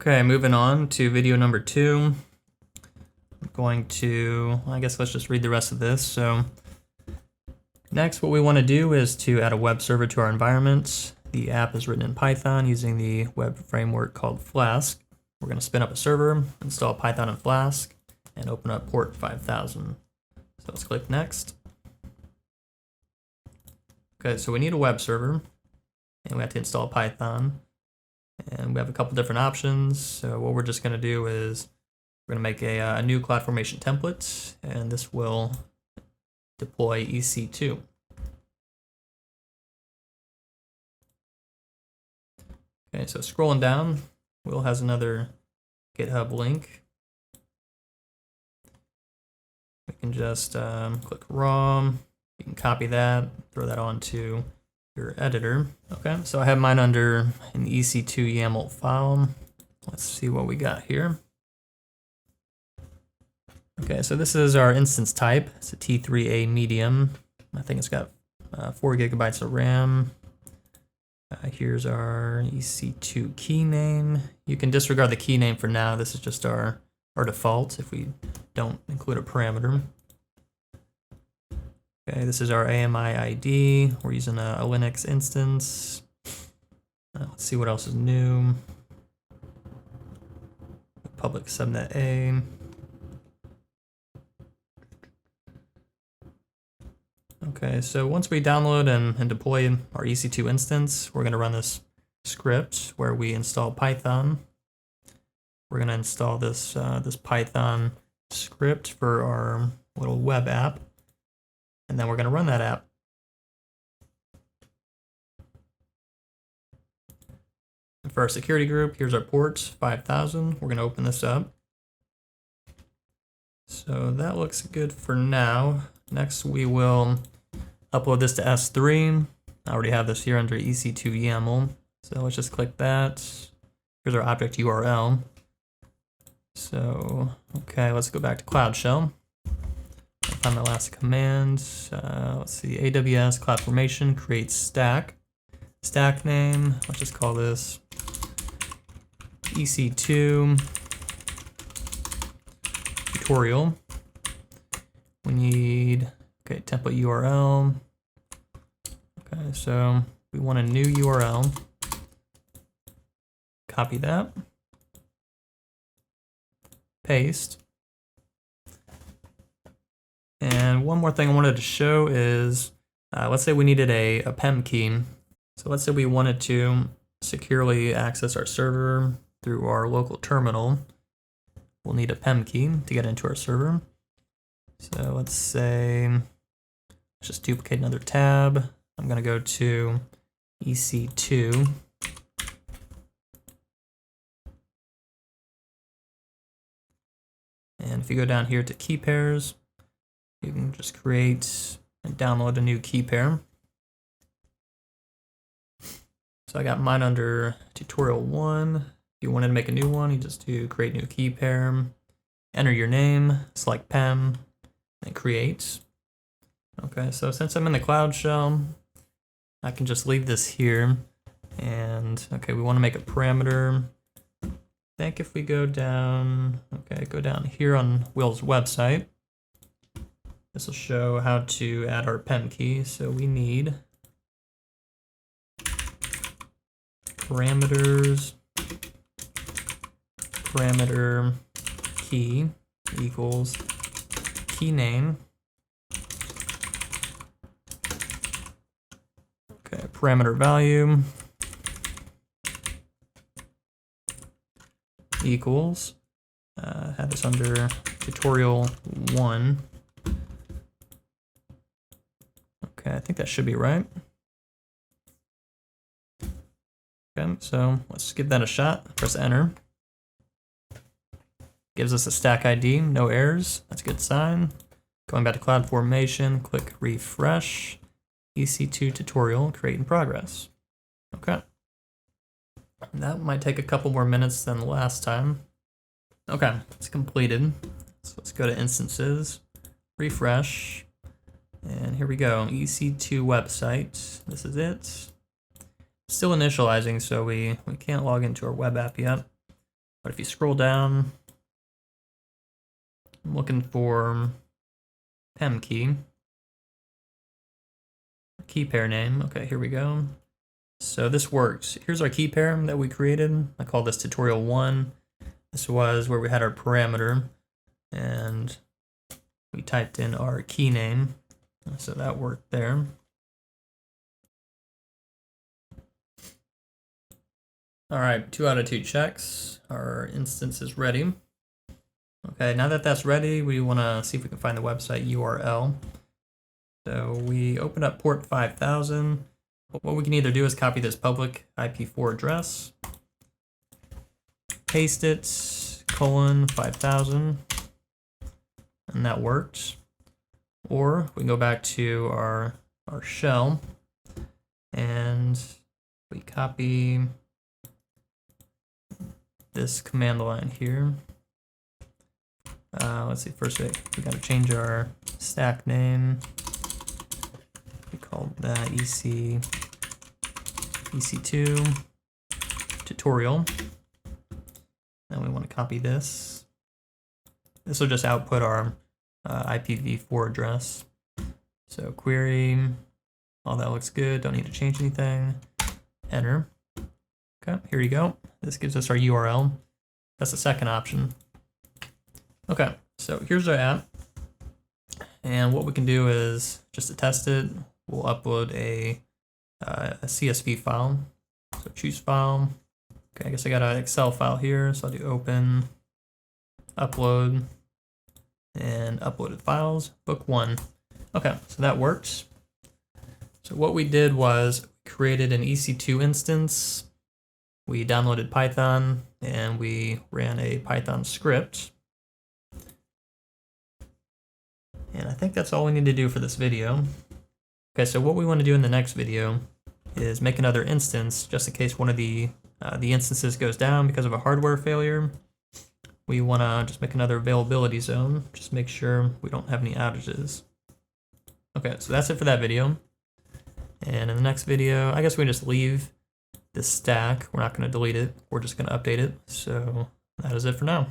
Okay, moving on to video number 2. I'm going to, I guess let's just read the rest of this. So next, what we want to do is to add a web server to our environment. The app is written in Python using the web framework called Flask. We're going to spin up a server, install Python and Flask, and open up port 5000. So let's click next. Okay, so we need a web server, and we have to install Python. And we have a couple different options. So what we're just going to do is we're going to make a new CloudFormation template, and this will deploy EC2. Okay, so scrolling down, Will has another GitHub link. We can just click raw. You can copy that, throw that onto your editor. Okay, so I have mine under an EC2 YAML file. Let's see what we got here. Okay, so this is our instance type. It's a T3A medium. I think it's got 4 gigabytes of RAM. Here's our EC2 key name. You can disregard the key name for now. This is just our default if we don't include a parameter. Okay, this is our AMI ID. We're using a Linux instance. Let's see what else is new. Public subnet A. Okay, so once we download and deploy our EC2 instance, we're going to run this script where we install Python. We're going to install this Python script for our little web app, and then we're going to run that app. And for our security group, here's our port 5000. We're going to open this up. So that looks good for now. Next, we will upload this to S3. I already have this here under EC2 YAML. So let's just click that. Here's our object URL. So, okay, let's go back to Cloud Shell. I'll find my last command. Let's see, AWS CloudFormation create stack. Stack name, let's just call this EC2 tutorial. We need, okay, template URL. Okay, so we want a new URL. Copy that. Paste. And one more thing I wanted to show is, let's say we needed a PEM key. So let's say we wanted to securely access our server through our local terminal. We'll need a PEM key to get into our server. So let's say, let's just duplicate another tab. I'm going to go to EC2. And if you go down here to key pairs, you can just create and download a new key pair. So I got mine under tutorial 1. If you wanted to make a new one, you just do create new key pair, enter your name, select PEM, and create. Okay, so since I'm in the Cloud Shell, I can just leave this here. And okay, we want to make a parameter. I think if we go down, okay, go down here on Will's website, this will show how to add our PEM key. So we need parameters, parameter key equals key name. Okay, parameter value equals, have this under tutorial 1. Okay, I think that should be right. Okay, so let's give that a shot. Press enter. Gives us a stack ID, no errors. That's a good sign. Going back to CloudFormation, click refresh. EC2 tutorial, create in progress. Okay. That might take a couple more minutes than the last time. Okay, it's completed. So let's go to instances, refresh, and here we go, EC2 website. This is it. Still initializing, so we can't log into our web app yet. But if you scroll down, I'm looking for PEM key pair name. Okay, here we go. So this works. Here's our key pair that we created. I call this tutorial 1. This was where we had our parameter and we typed in our key name. So that worked there. All right, 2 out of 2 checks. Our instance is ready. Okay, now that that's ready, we want to see if we can find the website URL. So we open up port 5000. What we can either do is copy this public IP4 address, paste it, :5000, and that works. Or we can go back to our shell and we copy this command line here. Let's see, first we got to change our stack name. We called that EC2 tutorial. Then we want to copy this. This will just output our IPv4 address. So query, all that looks good, don't need to change anything. Enter. Okay, here you go. This gives us our URL. That's the second option. Okay, so here's our app. And what we can do is, just to test it, we'll upload a CSV file. So choose file. Okay, I guess I got an Excel file here, so I'll do open, upload, and uploaded files, book 1. Okay, so that works. So what we did was created an EC2 instance. We downloaded Python and we ran a Python script. And I think that's all we need to do for this video. Okay, so what we want to do in the next video is make another instance just in case one of the instances goes down because of a hardware failure. We want to just make another availability zone, just make sure we don't have any outages. Okay, so that's it for that video. And in the next video, I guess we just leave this stack. We're not going to delete it. We're just going to update it. So that is it for now.